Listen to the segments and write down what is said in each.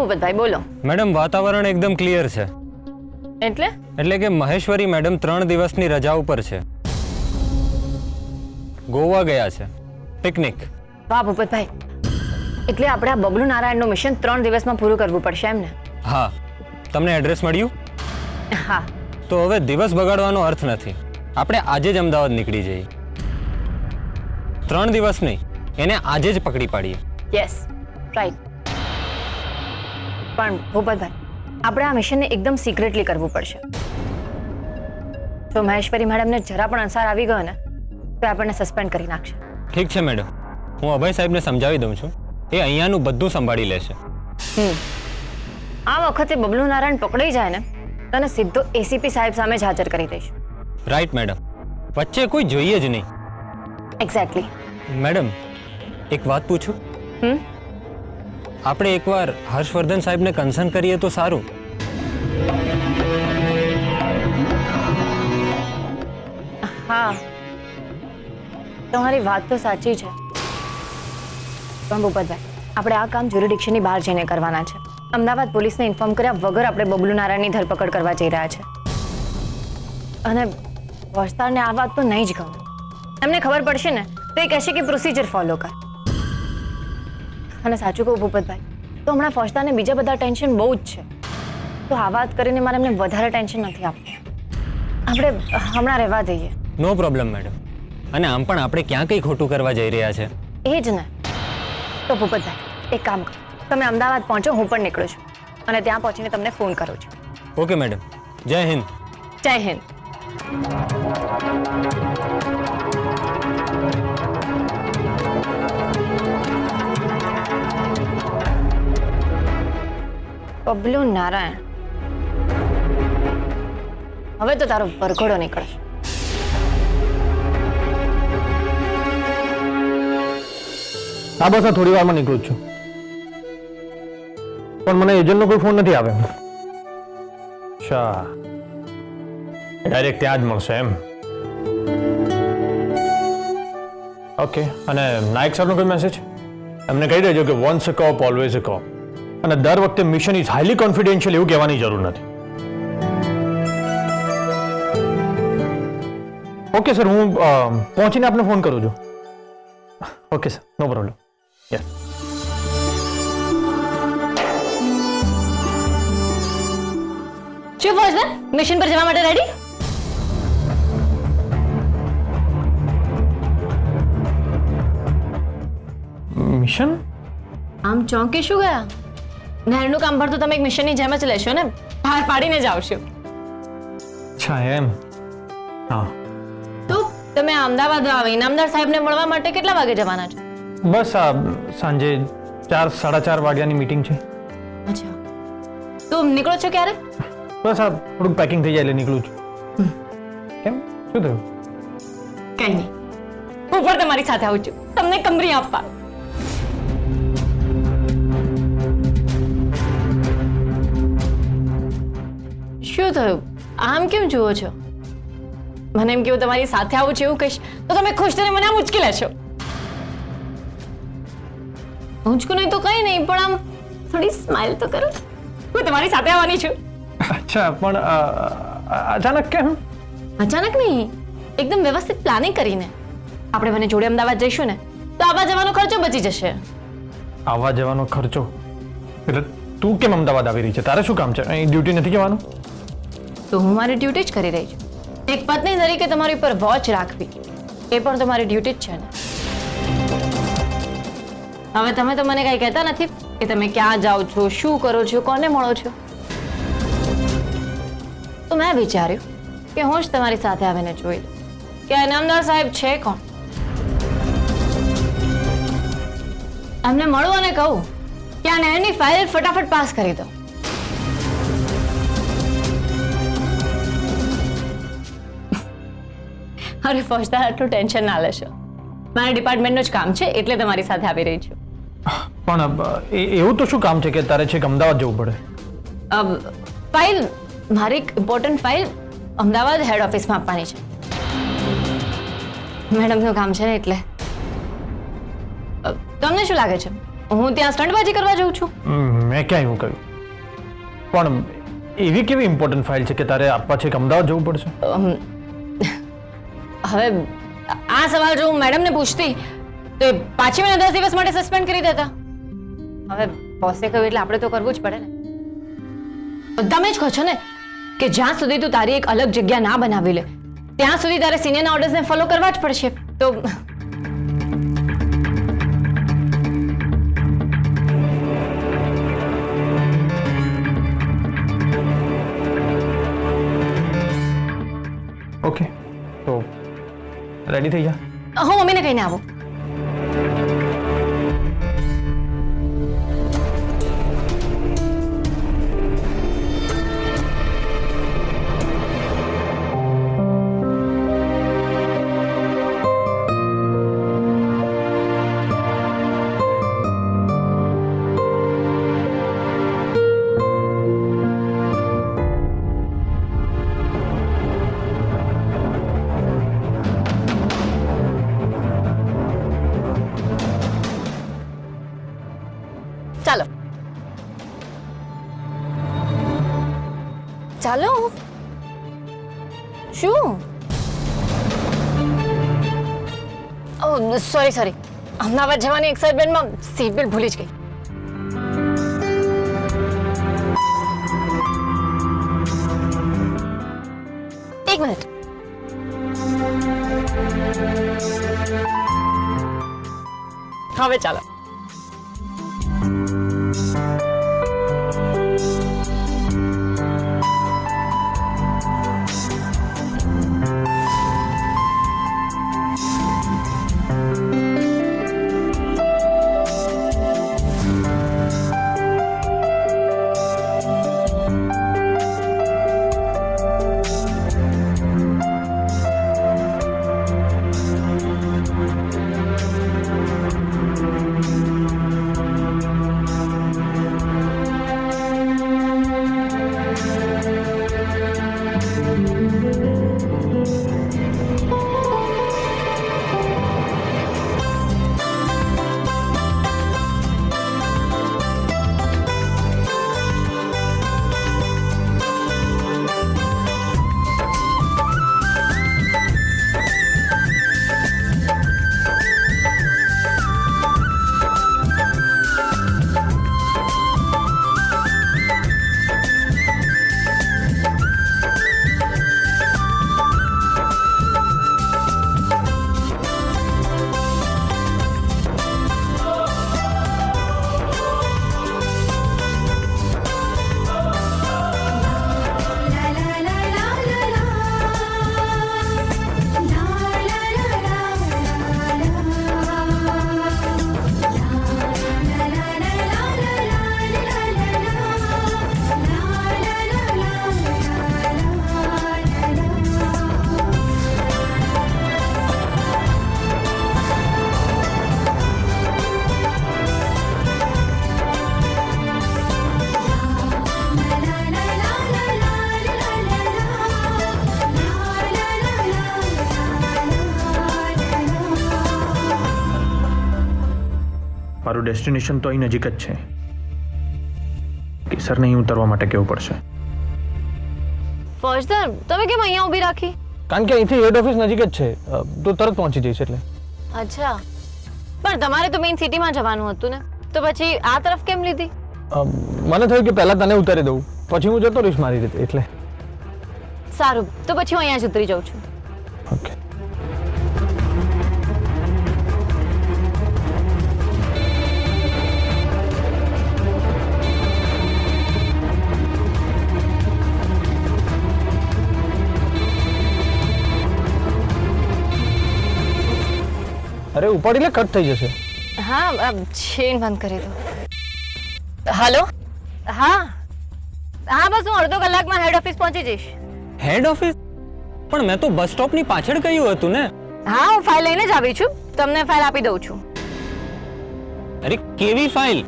ભૂપતભાઈ બોલો. મેડમ વાતાવરણ એકદમ ક્લિયર છે. એટલે કે મહેશ્વરી મેડમ 3 દિવસની રજા ઉપર છે. ગોવા ગયા છે પિકનિક. વાહ ભૂપતભાઈ, એટલે આપણે આ બબલુ નારાયણનું મિશન 3 દિવસમાં પૂરું કરવું પડશે એમ ને? હા, તમને એડ્રેસ મળ્યું? હા. તો હવે દિવસ બગાડવાનો અર્થ નથી. આપણે આજે જ અમદાવાદ નીકળી જઈએ. 3 દિવસ નહીં, એને આજે જ પકડી પાડીએ. Yes, right. પણ ભૂપતભાઈ, આપણે આ મિશનને એકદમ સિક્રેટલી કરવું પડશે. જો મહેશ્વરી મેડમને જરા પણ અંસાર આવી ગયો ને તો આપણને સસ્પેન્ડ કરી નાખશે. ઠીક છે મેડમ, હું અભય સાહેબને સમજાવી દઉં છું. એ અહીંયાનું બધું સંભાળી લેશે. આ વખતે બબલુ નારાયણ પકડાઈ જાય ને તને સીધો એસીપી સાહેબ સામે જ હાજર કરી દઈશ. રાઈટ મેડમ, વચ્ચે કોઈ જોઈએ જ નહીં. એક્ઝેક્ટલી. મેડમ, એક વાત પૂછું? આપણે એકવાર હર્ષવર્ધન સાહેબને કન્સર્ન કરીએ તો સારું. હા, તમારી વાત તો સાચી છે, પણ ભૂપતભાઈ, આપણે આ કામ જ્યુરિડિક્શનની બહાર જઈને કરવાના છે. અમદાવાદ પોલીસને ઇન્ફોર્મ કર્યા વગર આપણે બબલુ નારાયણની ધરપકડ કરવા જઈ રહ્યા છે. અને વસ્તારને આ વાત તો નહીં જ ગમે. એમને ખબર પડશે ને તો એ કહેશે કે પ્રોસિજર ફોલો કર. અને સાચું કહું ભૂપતભાઈ, તો હમણાં ફોજદારને બીજા બધા ટેન્શન બહુ જ છે. તો આ વાત કરીને મારે એમને વધારે ટેન્શન નથી આપવું. આપણે હમણાં રહેવા દઈએ. નો પ્રોબ્લેમ મેડમ. અને આમ પણ આપણે ક્યાં કંઈ ખોટું કરવા જઈ રહ્યા છે? એ જ ને. તો ભૂપતભાઈ, એક કામ કરો, તમે અમદાવાદ પહોંચો, હું પણ નીકળું છું અને ત્યાં પહોંચીને તમને ફોન કરું છું. ઓકે મેડમ, જય હિન્દ. જય હિન્દ. બબલુ નારાયણ, હવે તો તારો વરઘોડો નીકળશે. હા બસ, થોડી વારમાં નીકળું છું. પણ મને એજન્ટનો કોઈ ફોન નથી આવ્યો. અચ્છા, ડાયરેક્ટ ત્યાં જ મળશે એમ? ઓકે. અને નાયક સરનો કોઈ મેસેજ? એમને કહી દેજો કે once a cop always a કોપ. અને દર વખતે મિશન ઇઝ હાઈલી કોન્ફિડેન્શિયલ એવું કહેવાની જરૂર નથી. ઓકે સર, હું પહોંચીને આપને ફોન કરું છું. ઓકે સર, નો પ્રોબ્લેમ. યસ. શું ફોજદાર, મિશન પર જવા માટે રેડી? મિશન? આમ ચોંકી શું ગયા? નહેરનું કામ પર તો તમે એક મિશનની જેમ જ લેશો ને, બહાર પાડીને જ આવશો. અચ્છા એમ? હા. તો તમે અમદાવાદ આવો, ઇનામદાર સાહેબને મળવા માટે કેટલા વાગે જવાના છો? બસ આ સાંજે 4-4:30 વાગ્યાની મીટિંગ છે. અચ્છા, તો નીકળો છો ક્યારે? બસ આ થોડુંક પેકિંગ થઈ જાય એટલે નીકળું છું. કેમ, શું થયું? કઈ નહીં, હું પણ તમારી સાથે આવું છું તમને કમરી આપવા. શું થયું, આમ કેમ જુઓ છો? મને એમ કેવું તમારી સાથે આવું છે એવું કહીશ તો તમે ખુશ થઈને મને આમ ઉચકી લેશો. ઉચકું નહીં તો કઈ નહીં, પણ આમ થોડી સ્માઇલ તો કરો. હું તમારી સાથે આવવાની છું. અચ્છા, પણ અચાનક કેમ? અચાનક નહીં, એકદમ વ્યવસ્થિત પ્લાનિંગ કરીને. આપણે બંને જોડે અમદાવાદ જઈશું ને તો આવવા જવાનો ખર્ચો બચી જશે. આવવા જવાનો ખર્ચો? એટલે તું કેમ અમદાવાદ આવી રહી છે? તારે શું કામ છે? અહીં ડ્યુટી નથી જવાનું? તો હું મારી ડ્યુટી જ કરી રહી છું. એક પત્ની તરીકે તમારી ઉપર વોચ રાખવી એ પણ તમારી ડ્યુટી જ છે ને. હવે તમે તો મને કઈ કહેતા નથી કે તમે ક્યાં જાઓ છો, શું કરો છો, કોને મળો છો. તો મેં વિચાર્યું કે હું જ તમારી સાથે આવીને જોઈ લઉં કે ઇનામદાર સાહેબ છે કોણ. એમને મળું અને કહું કે આ નહેરની ફાઇલ ફટાફટ પાસ કરી દો. અરે ફોજદાર, આટલું ટેન્શન ના લેશો. મારા ડિપાર્ટમેન્ટનું જ કામ છે એટલે તમારી સાથે આવી રહી છું. પણ એવું તો શું કામ છે કે તારે છેક અમદાવાદ જવું પડે? ફાઇલ, મારી એક ઇમ્પોર્ટન્ટ ફાઇલ અમદાવાદ હેડ ઓફિસમાં આપવાની છે. મેડમનું કામ છે ને એટલે. તમને શું લાગે છે હું ત્યાં સ્ટંટબાજી કરવા જઉં છું? મેં ક્યાં એવું કહ્યું? પણ એવી કેવી ઇમ્પોર્ટન્ટ ફાઇલ છે કે તારે આપવા છે કે અમદાવાદ જવું પડશે? હવે આ સવાલ જો હું મેડમને પૂછતી તો એ પાછી મને 10 દિવસ માટે સસ્પેન્ડ કરી દેતા. હવે બોસે કહ્યું એટલે આપણે તો કરવું જ પડે ને. તમે જ કહો છો ને કે જ્યાં સુધી તું તારી એક અલગ જગ્યા ના બનાવી લે ત્યાં સુધી તારે સિનિયરના ઓર્ડર્સને ફોલો કરવા જ પડશે. તો ઓકે, તો રેડી થઈ જા. હું મમ્મીને કહીને આવું. ચાલો ચાલો. શું? સોરી અમદાવાદ જવાની એક્સાઇટમેન્ટમાં સીટ બેલ્ટ ભૂલી જ ગઈ. એક મિનિટ. હવે ચાલો. મારું ડેસ્ટિનેશન તો અહીં નજીક જ છે. કેસરને અહીં ઉતરવા માટે કેવું પડશે. ફોજદાર તમે કેમ અહીંયા ઊભી રાખી? કારણ કે અહીંથી હેડ ઓફિસ નજીક જ છે, તો તરત પહોંચી જઈશ એટલે. અચ્છા, પણ તમારે તો મેઇન સિટીમાં જવાનું હતું ને, તો પછી આ તરફ કેમ લીધી? મને થયું કે પહેલા તને ઉતારી દઉં પછી હું જતો રહીશ મારી રીતે એટલે. સારું, તો પછી હું અહીંયા જ ઉતરી જાઉં છું. ઓકે. અરે ઉપાડી લે, કટ થઈ જશે. હા, ચેન બંધ કરી દો. હાલો. હા હા, બસ હું અડધો કલાકમાં હેડ ઓફિસ પહોંચી જઈશ. Head office? પણ મેં તો બસ સ્ટોપની પાછળ કહ્યું હતું ને. હા, હું ફાઇલ લઈને જ આવી છું, તમને ફાઇલ આપી દઉં છું. અરે કેવી ફાઇલ?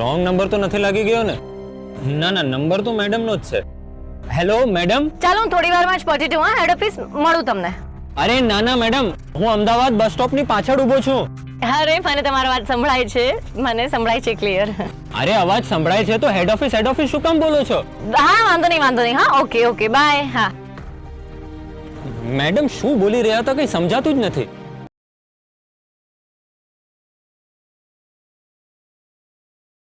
રોંગ નંબર તો નથી લાગી ગયો ને? ના ના, નંબર તો મેડમનો જ છે. Hello madam. ચાલો હું થોડી વારમાં જ પહોંચી જાઉં. હેડ ઓફિસ મળું તમને. અરે ના ના મેડમ, હું અમદાવાદ બસ સ્ટોપની પાછળ ઊભો છું. અરે મને તમારો વાત સંભળાય છે, મને સંભળાય છે ક્લિયર. અરે અવાજ સંભળાય છે તો હેડ ઓફિસ શું કામ બોલો છો? હા વાંધો નહીં. હા ઓકે બાય. હા મેડમ શું બોલી રહ્યા હતા કઈ સમજાતું જ નથી.